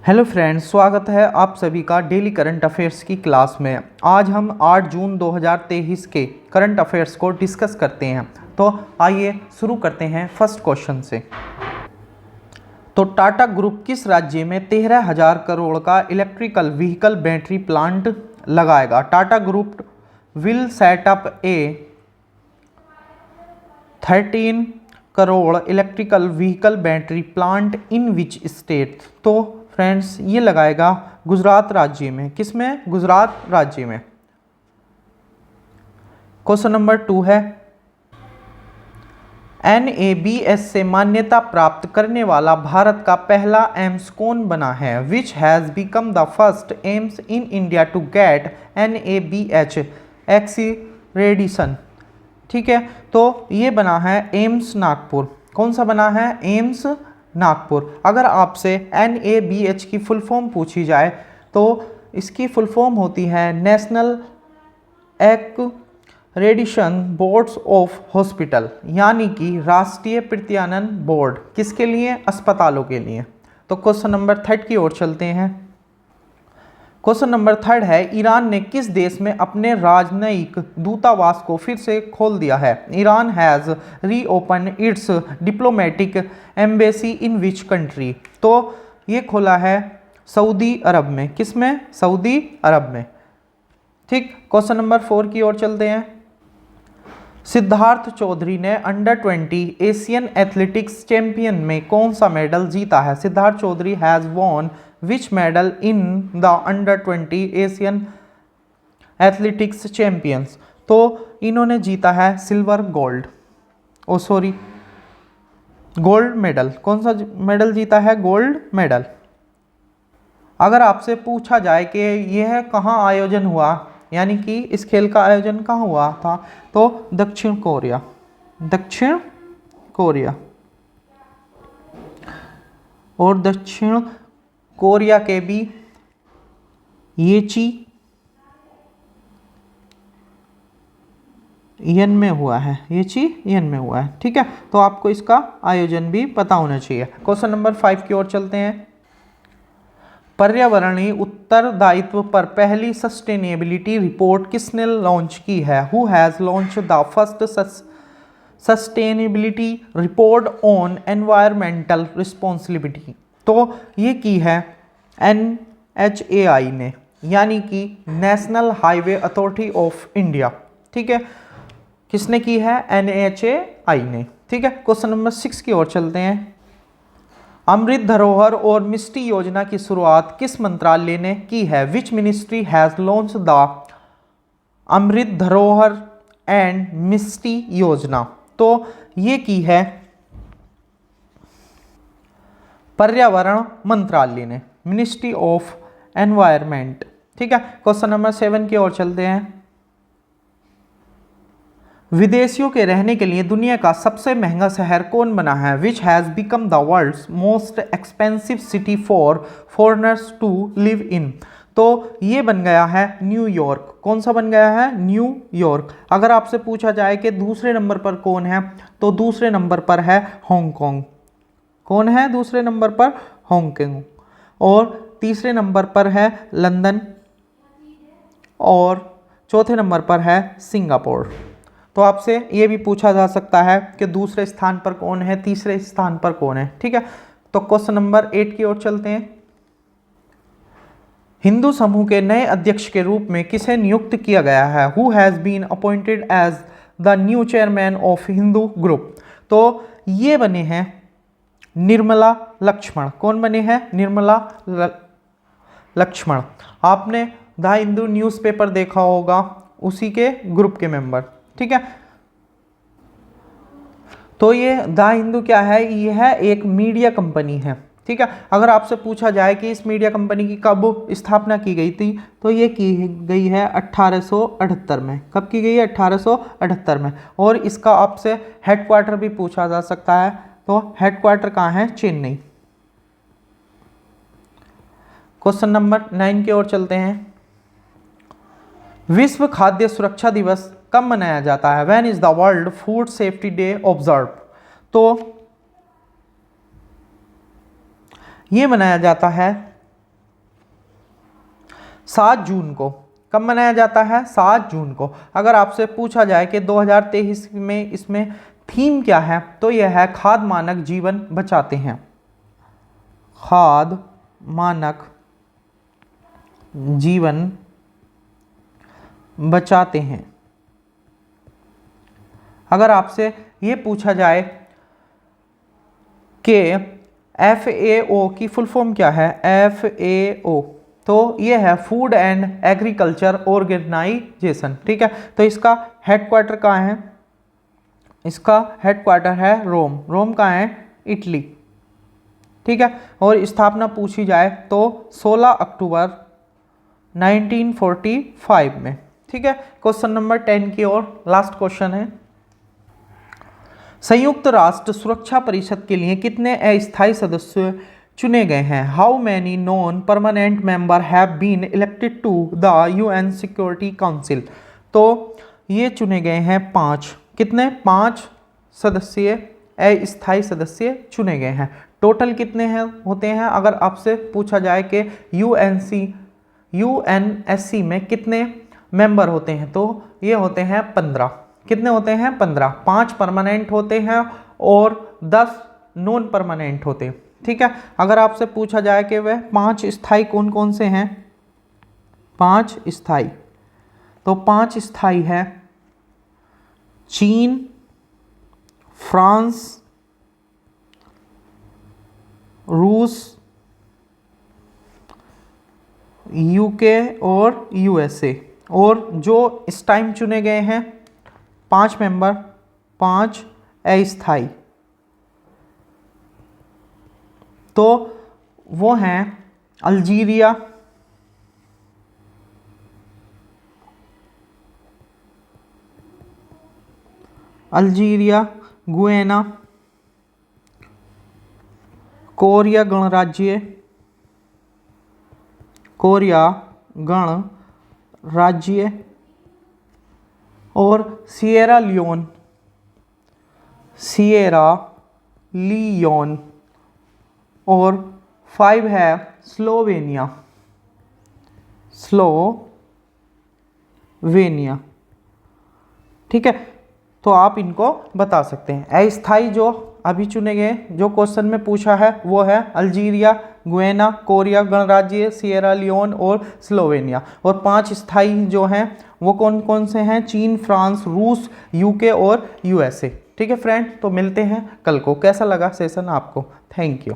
Hello friends, स्वागत है आप सभी का डेली करंट अफेयर्स की क्लास में। आज हम 8 जून 2023 के करंट अफेयर्स को डिस्कस करते हैं। तो आइए शुरू करते हैं फर्स्ट क्वेश्चन से। तो टाटा ग्रुप किस राज्य में 13,000 करोड़ का इलेक्ट्रिकल व्हीकल बैटरी प्लांट लगाएगा? Tata group will set up A 13 crore electrical vehicle battery plant in which state? तो फ्रेंड्स ये लगाएगा गुजरात राज्य में। किसमें? गुजरात राज्य में। क्वेश्चन नंबर 2 है, NABS से मान्यता प्राप्त करने वाला भारत का पहला एम्स कौन बना है? Which has become the first AIIMS in India to get NABH accreditation. ठीक है, तो ये बना है एम्स नागपुर। कौन सा बना है? एम्स नागपुर। अगर आपसे NABH की फुल फॉर्म पूछी जाए तो इसकी फुल फॉर्म होती है national accreditation boards of hospital, यानी कि राष्ट्रीय प्रत्यायन बोर्ड। किसके लिए? अस्पतालों के लिए। तो क्वेश्चन नंबर 3 की ओर चलते हैं। क्वेश्चन नंबर 3 है, ईरान ने किस देश में अपने राजनयिक दूतावास को फिर से खोल दिया है? Iran has reopen it's diplomatic embassy in which country? तो ये खोला है सऊदी अरब में। किस में? सऊदी अरब में। ठीक, क्वेश्चन नंबर 4 की ओर चलते हैं। सिद्धार्थ चौधरी ने अंडर 20 एशियन एथलेटिक्स चैंपियन में कौन सा मेडल जीता है? Siddharth Chaudhary has won which medal in the under 20 Asian athletics champions? तो इन्होंने जीता है सिल्वर गोल्ड, गोल्ड मेडल। कौन सा मेडल जीता है? Gold medal. अगर आपसे पूछा जाए कि यह कहाँ आयोजन हुआ, यानी कि इस खेल का आयोजन कहाँ हुआ था, तो दक्षिण कोरिया। दक्षिण कोरिया। और दक्षिण कोरिया के भी येची यन में हुआ है। येची यन में हुआ है। ठीक है, तो आपको इसका आयोजन भी पता होना चाहिए। क्वेश्चन नंबर 5 की ओर चलते हैं। पर्यावरणीय उत्तरदायित्व पर पहली सस्टेनेबिलिटी रिपोर्ट किसने लॉन्च की है? Who has launch the first sustainability report on environmental responsibility? तो ये की है NHAI ने, यानी कि national highway authority of India. ठीक है, किसने की है? NHAI ने। ठीक है, क्वेश्चन नंबर 6 की ओर चलते हैं। अमृत धरोहर और मिस्टी योजना की शुरुआत किस मंत्रालय ने की है? Which ministry has launch the Amrit Dharohar and मिस्टी योजना? तो ये की है पर्यावरण मंत्रालय ने, मिनिस्ट्री ऑफ एनवायरमेंट। ठीक है, क्वेश्चन नंबर 7 की ओर चलते हैं। विदेशियों के रहने के लिए दुनिया का सबसे महंगा शहर कौन बना है? Which has become the world's most expensive city for foreigners to live in? तो ये बन गया है न्यूयॉर्क। कौन सा बन गया है? न्यूयॉर्क। अगर आपसे पूछा जाए कि दूसरे नंबर पर कौन है, तो दूसरे नंबर पर है हांगकांग। कौन है दूसरे नंबर पर? हांगकांग। और तीसरे नंबर पर है लंदन, और चौथे नंबर पर है सिंगापुर। तो आपसे ये भी पूछा जा सकता है कि दूसरे स्थान पर कौन है, तीसरे स्थान पर कौन है। ठीक है, तो क्वेश्चन नंबर 8 की ओर चलते हैं। हिंदू समूह के नए अध्यक्ष के रूप में किसे नियुक्त किया गया है? Who has been appointed as the new chairman of Hindu Group? तो ये बने हैं निर्मला लक्ष्मण। कौन बने हैं? निर्मला लक्ष्मण। आपने द हिंदू न्यूज़पेपर देखा होगा, उसी के ग्रुप के मेंबर। ठीक है, तो ये द हिंदू क्या है? ये है एक मीडिया कंपनी है। ठीक है, अगर आपसे पूछा जाए कि इस मीडिया कंपनी की कब स्थापना की गई थी, तो ये की गई है 1878 में। कब की गई है? 1878 में। और इसका आपसे हेडक्वार्टर भी पूछा जा सकता है, तो हेडक्वार्टर कहाँ है? चेन्नई। क्वेश्चन नंबर 9 की ओर चलते हैं। विश्व खाद्य सुरक्षा दिवस कब मनाया जाता है? When is the world food safety day observe? तो ये मनाया जाता है 7 जून को। कब मनाया जाता है? 7 जून को। अगर आपसे पूछा जाए कि 2023 में इसमें थीम क्या है, तो यह है खाद्य मानक जीवन बचाते हैं। खाद्य मानक जीवन बचाते हैं। अगर आपसे ये पूछा जाए कि FAO की फुल फॉर्म क्या है, FAO, तो ये है फूड एंड एग्रीकल्चर ऑर्गेनाइजेशन, ठीक है। तो इसका हेडक्वार्टर कहाँ है? इसका हेडक्वार्टर है रोम। रोम कहाँ है? इटली, ठीक है। और स्थापना पूछी जाए तो 16 अक्टूबर 1945 में, ठीक है। क्वेश्चन नंबर 10 की ओर लास्ट क्वेश्चन है। संयुक्त राष्ट्र सुरक्षा परिषद के लिए कितने अस्थायी सदस्य चुने गए हैं? How many non permanent member have been elected to the UN Security Council? तो ये चुने गए हैं 5। कितने? 5 सदस्यीय अस्थायी सदस्य चुने गए हैं। टोटल कितने हैं होते हैं? अगर आपसे पूछा जाए कि UNSC में कितने मेंबर होते हैं, तो ये होते हैं 15। कितने होते हैं? 15। 5 परमानेंट होते हैं और 10 नॉन परमानेंट होते हैं, ठीक है। अगर आपसे पूछा जाए कि वह 5 स्थायी कौन कौन से हैं, 5 स्थायी, तो 5 स्थायी है चीन, फ्रांस, रूस, UK और USA। और जो इस टाइम चुने गए हैं 5 मेंबर, 5 अस्थायी, तो वो हैं अल्जीरिया, गुयाना, कोरिया गणराज्य और सिएरा लियोन और 5 है स्लोवेनिया, ठीक है। तो आप इनको बता सकते हैं। अस्थायी जो अभी चुने गए, जो क्वेश्चन में पूछा है, वो है अल्जीरिया, गुयाना, कोरिया गणराज्य, सिएरा लियोन और स्लोवेनिया। और 5 स्थायी जो हैं वो कौन कौन से हैं? चीन, फ्रांस, रूस, UK और USA, ठीक है फ्रेंड। तो मिलते हैं कल को। कैसा लगा सेशन आपको? Thank you.